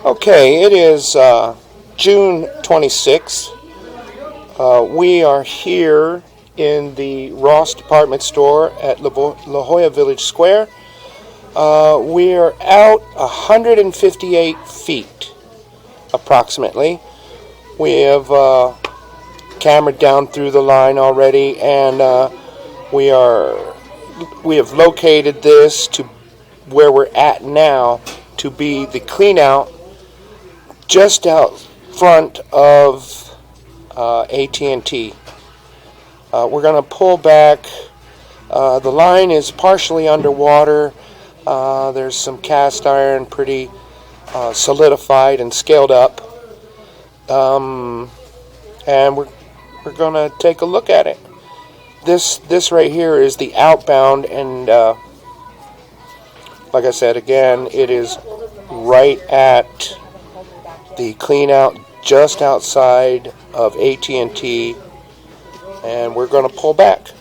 Okay, it is June 26th. We are here in the Ross department store at La Jolla Village Square. We are out 158 feet approximately. We have cambered down through the line already, and we have located this to where we're at now to be the clean out just out front of AT&T. We're going to pull back. The line is partially underwater. There's some cast iron pretty solidified and scaled up. And we're going to take a look at it. This right here is the outbound, and like I said again, it is right at the clean out just outside of AT&T, and we're going to pull back.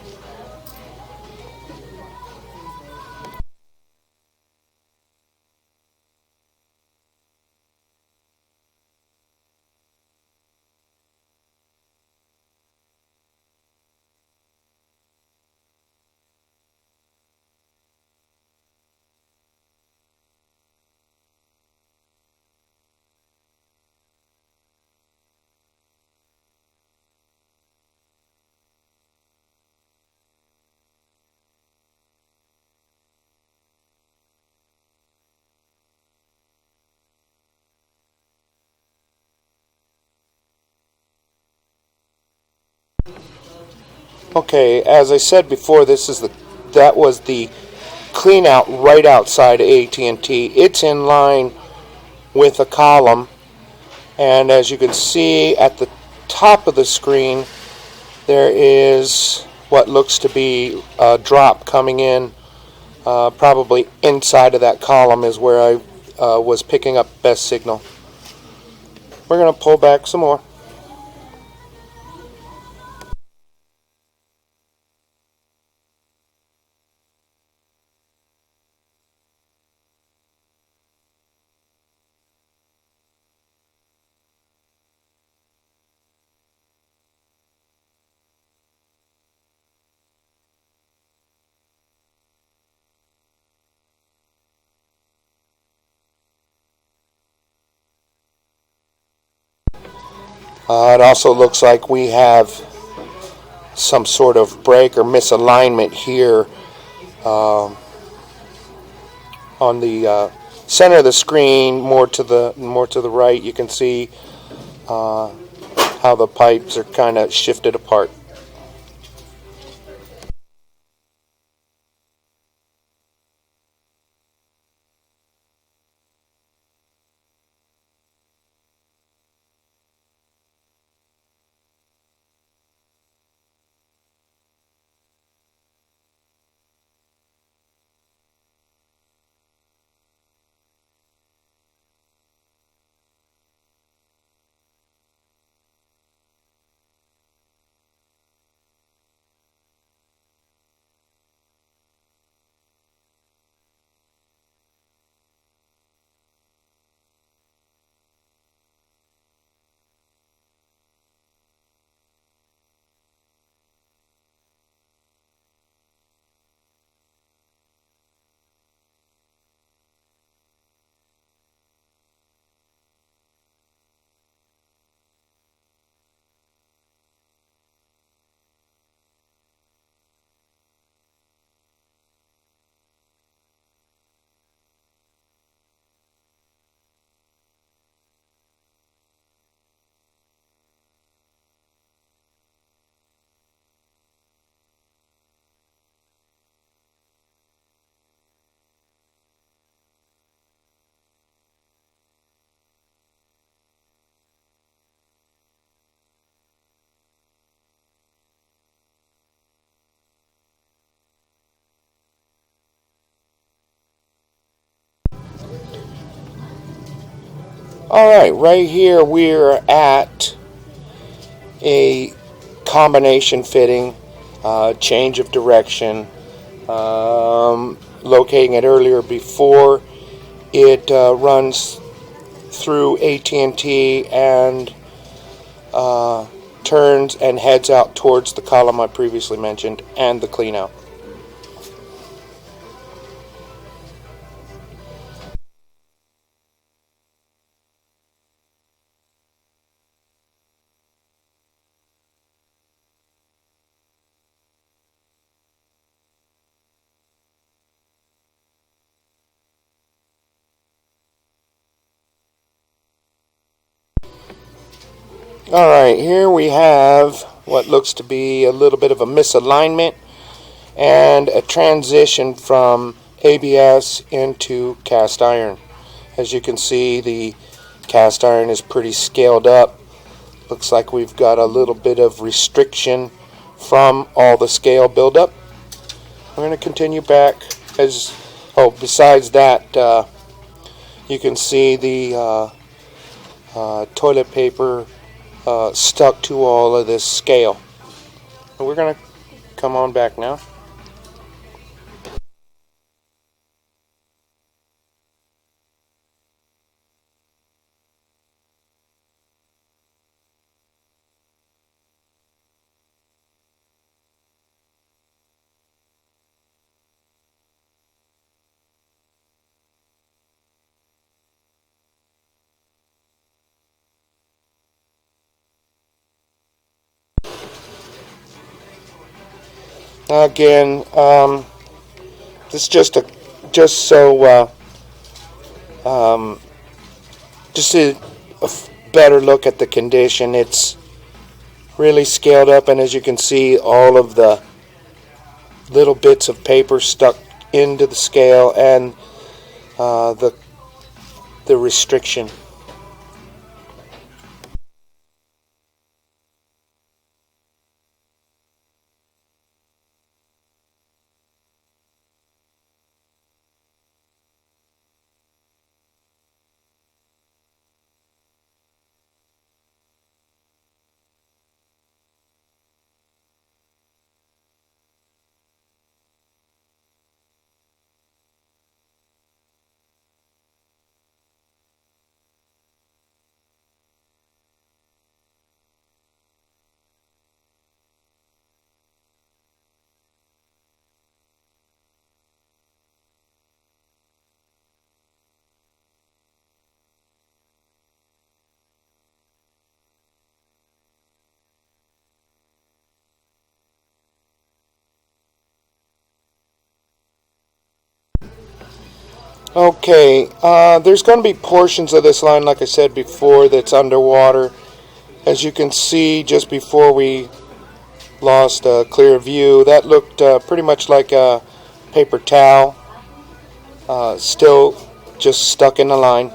Okay, as I said before, that was the clean out right outside AT&T. It's in line with a column, and as you can see at the top of the screen, there is what looks to be a drop coming in. Probably inside of that column is where I was picking up best signal. We're going to pull back some more. It also looks like we have some sort of break or misalignment here on the center of the screen, more to the right. You can see how the pipes are kind of shifted apart. Alright, right here we're at a combination fitting, change of direction, locating it earlier before it runs through AT&T and turns and heads out towards the column I previously mentioned and the cleanout. Alright, here we have what looks to be a little bit of a misalignment and a transition from ABS into cast iron. As you can see, the cast iron is pretty scaled up. Looks like we've got a little bit of restriction from all the scale buildup. I'm going to continue back. Besides that, you can see the toilet paper stuck to all of this scale. And we're going to come on back now. Again, this is just a better look at the condition. It's really scaled up, and as you can see, all of the little bits of paper stuck into the scale and the restriction. Okay, there's going to be portions of this line, like I said before, that's underwater. As you can see, just before we lost a clear view, that looked pretty much like a paper towel, still just stuck in the line.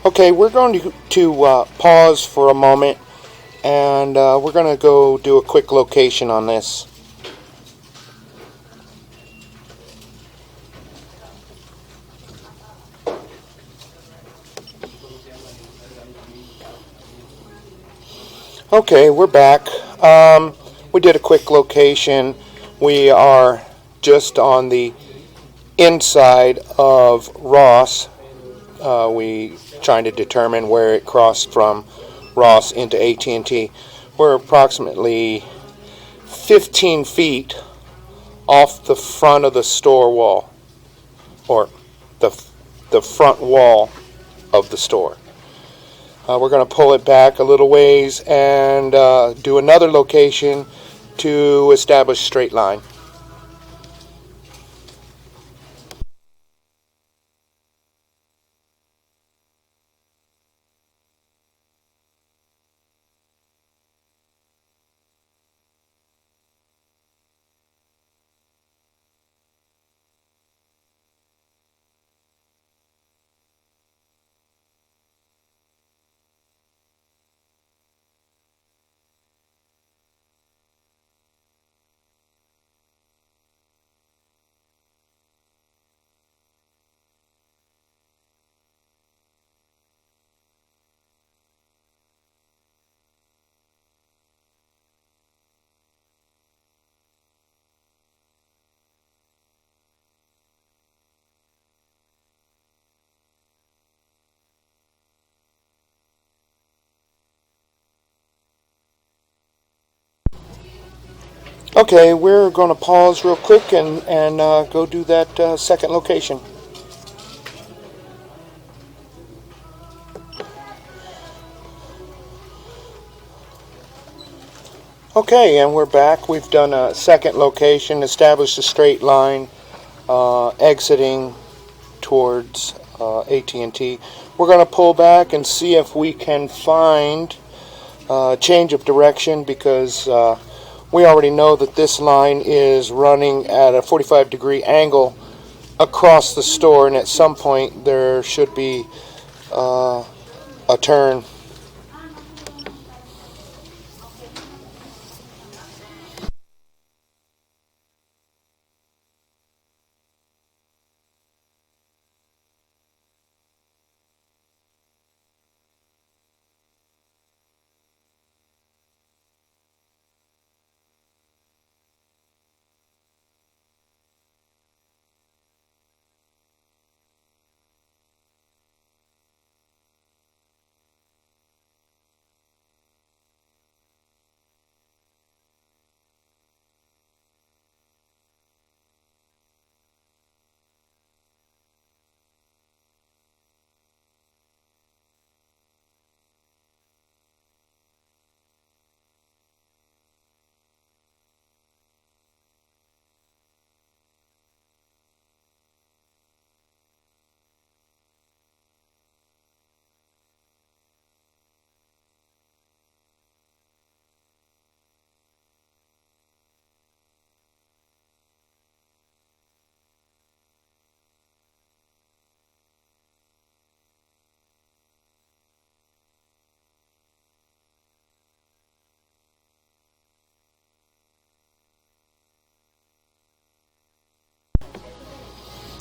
Okay, we're going to pause for a moment, and we're going to go do a quick location on this. Okay, we're back. We did a quick location. We are just on the inside of Ross. We trying to determine where it crossed from Ross into AT&T. We're approximately 15 feet off the front of the store wall, or the front wall of the store. We're going to pull it back a little ways and do another location to establish straight line. Okay, we're going to pause real quick and go do that second location. Okay, and we're back. We've done a second location, established a straight line exiting towards AT&T. We're going to pull back and see if we can find a change of direction, because we already know that this line is running at a 45-degree angle across the store, and at some point there should be a turn.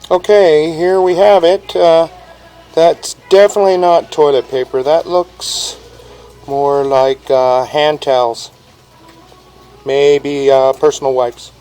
Okay, here we have it. That's definitely not toilet paper. That looks more like hand towels. Maybe personal wipes.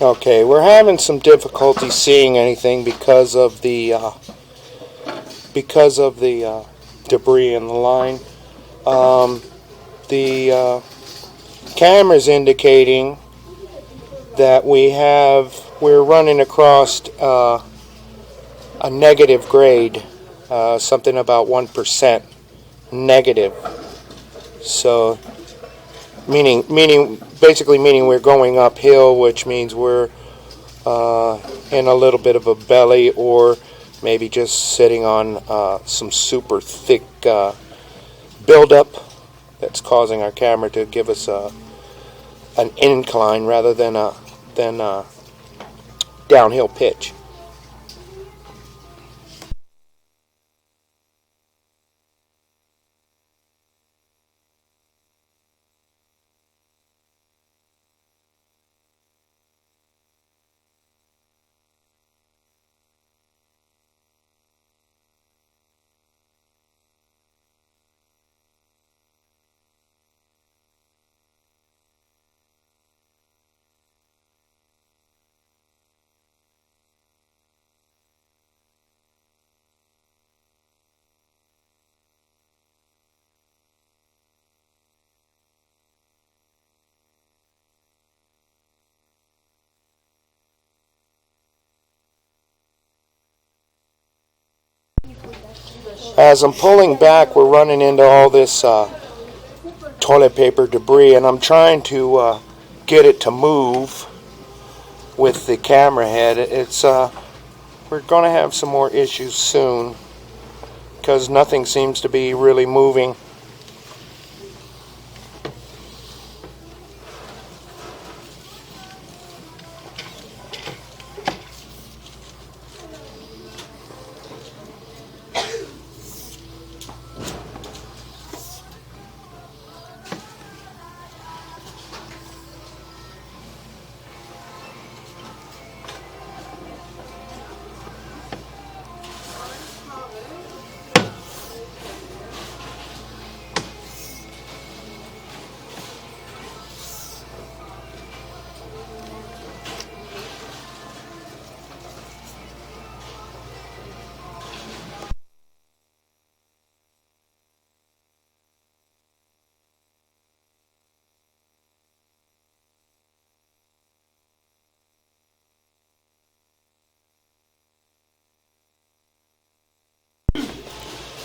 Okay, we're having some difficulty seeing anything because of the debris in the line. The camera's indicating that we're running across a negative grade, something about 1% negative. So basically meaning we're going uphill, which means we're in a little bit of a belly, or maybe just sitting on some super thick buildup that's causing our camera to give us an incline rather than a downhill pitch. As I'm pulling back, we're running into all this toilet paper debris, and I'm trying to get it to move with the camera head. We're going to have some more issues soon because nothing seems to be really moving.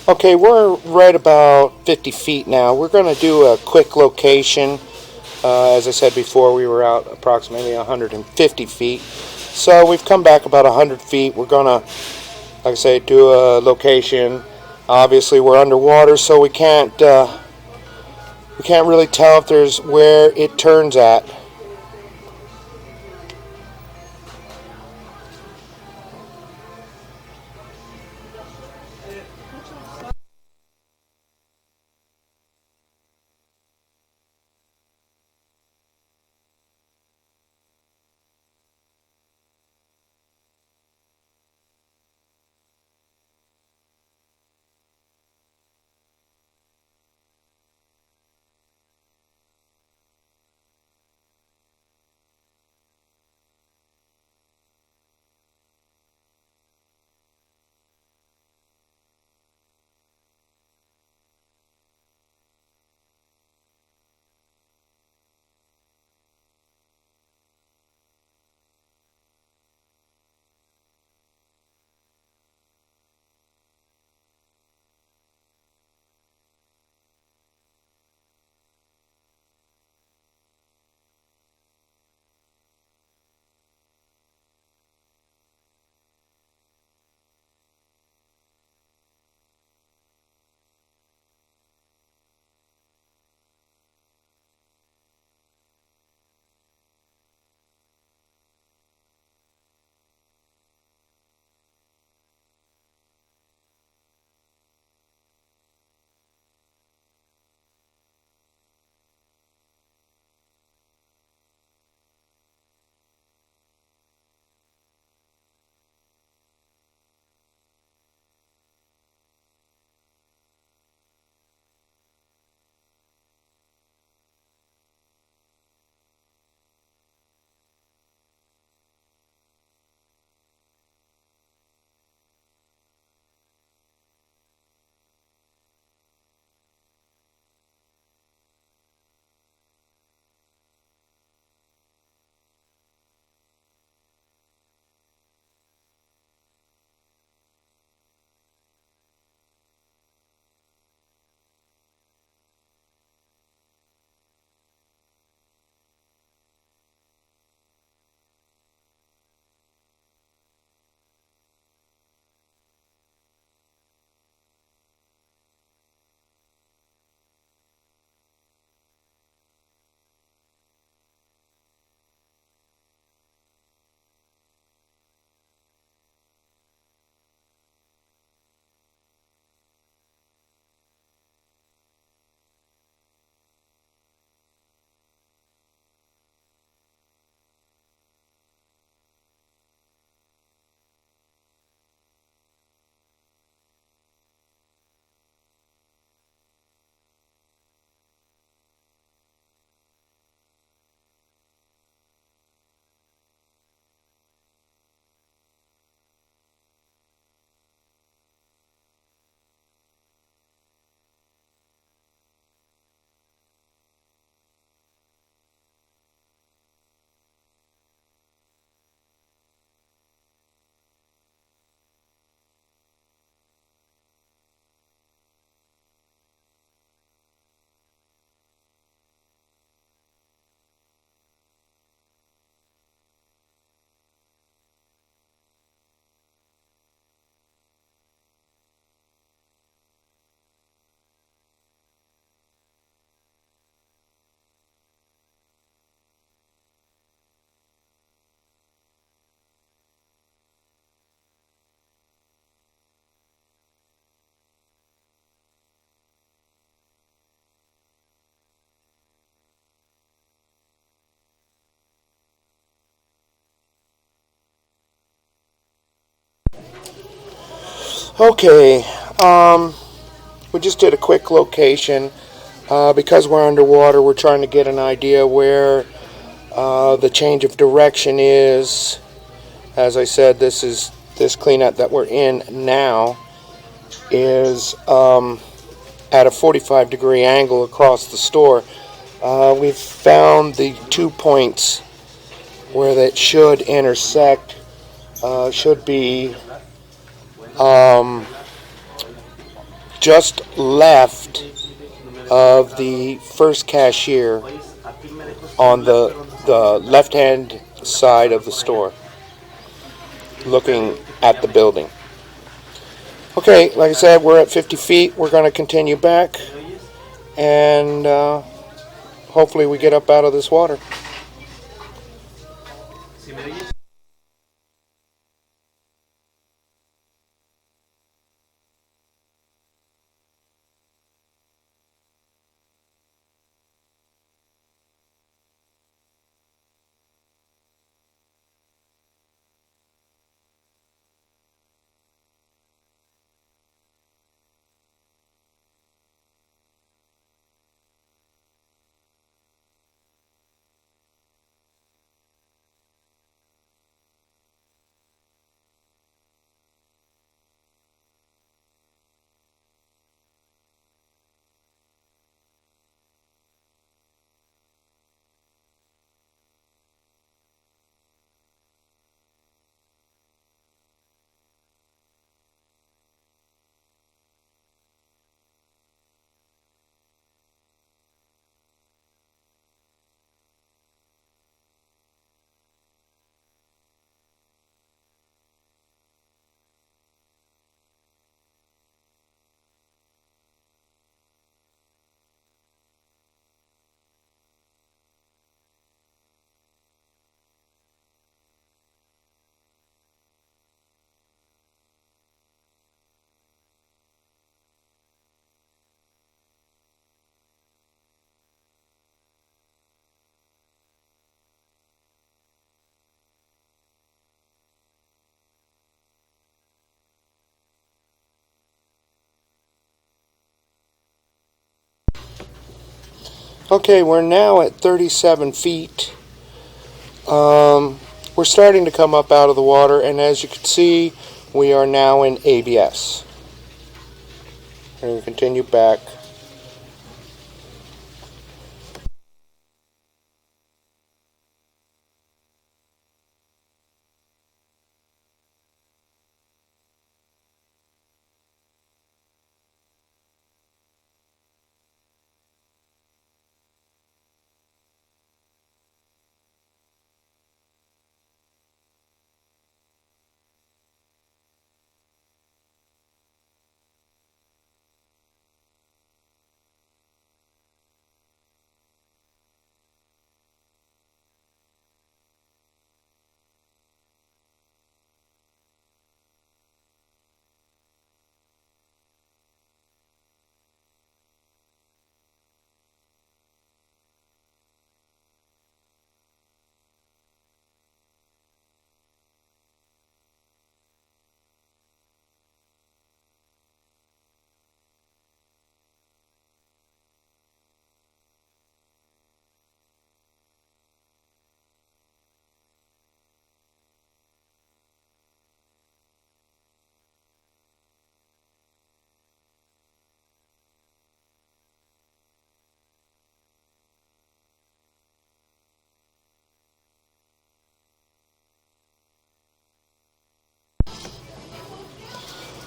Okay, we're right about 50 feet now. We're going to do a quick location. As I said before, we were out approximately 150 feet. So we've come back about 100 feet. We're going to, like I say, do a location. Obviously, we're underwater, so we can't really tell if there's where it turns at. Okay, we just did a quick location. Because we're underwater, we're trying to get an idea where the change of direction is. As I said, this cleanout that we're in now is at a 45-degree angle across the store. We've found the 2 points where that should intersect. Should be just left of the first cashier on the left-hand side of the store, looking at the building. Okay, like I said, we're at 50 feet. We're going to continue back, and hopefully we get up out of this water. Okay, we're now at 37 feet. We're starting to come up out of the water, and as you can see, we are now in ABS. And we continue back.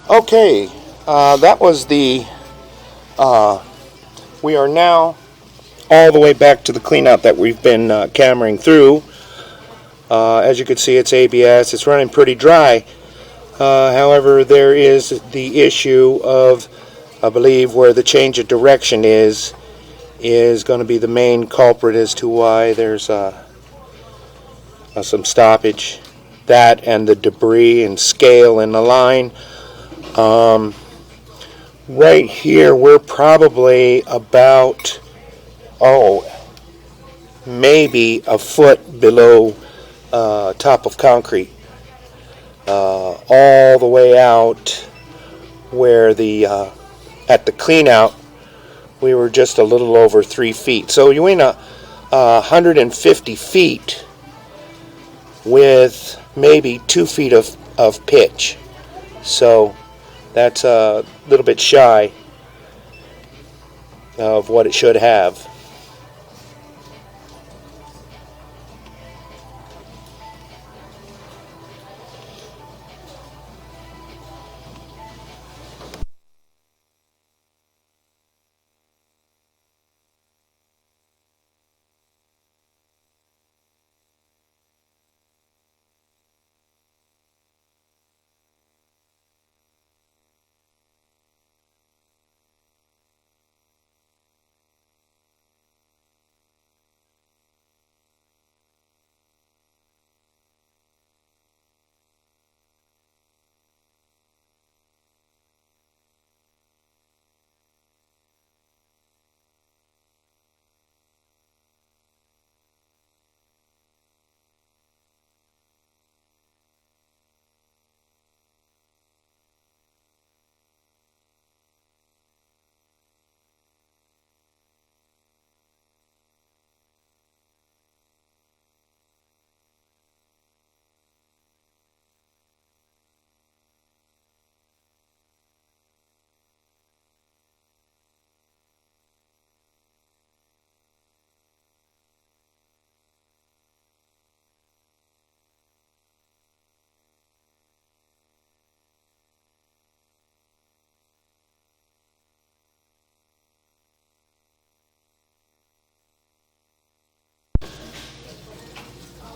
Okay, that was the, we are now all the way back to the cleanout that we've been cameraing through. As you can see, it's ABS. It's running pretty dry. However, there is the issue of, I believe, where the change of direction is going to be the main culprit as to why there's some stoppage. That and the debris and scale in the line. Right here, we're probably about, maybe a foot below top of concrete. All the way out where the at the clean out we were just a little over 3 feet. So you went 150 feet with maybe 2 feet of pitch. So that's a little bit shy of what it should have.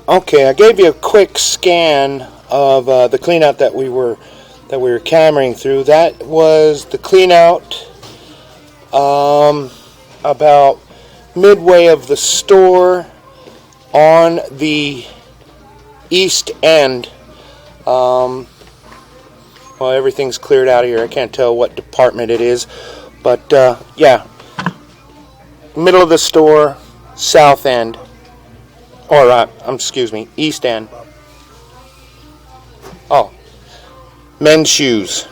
Okay, I gave you a quick scan of the cleanout that we were cameraing through. That was the cleanout about midway of the store on the east end. Well, everything's cleared out of here. I can't tell what department it is, but yeah, middle of the store, south end. Or, excuse me, east end. Oh, men's shoes.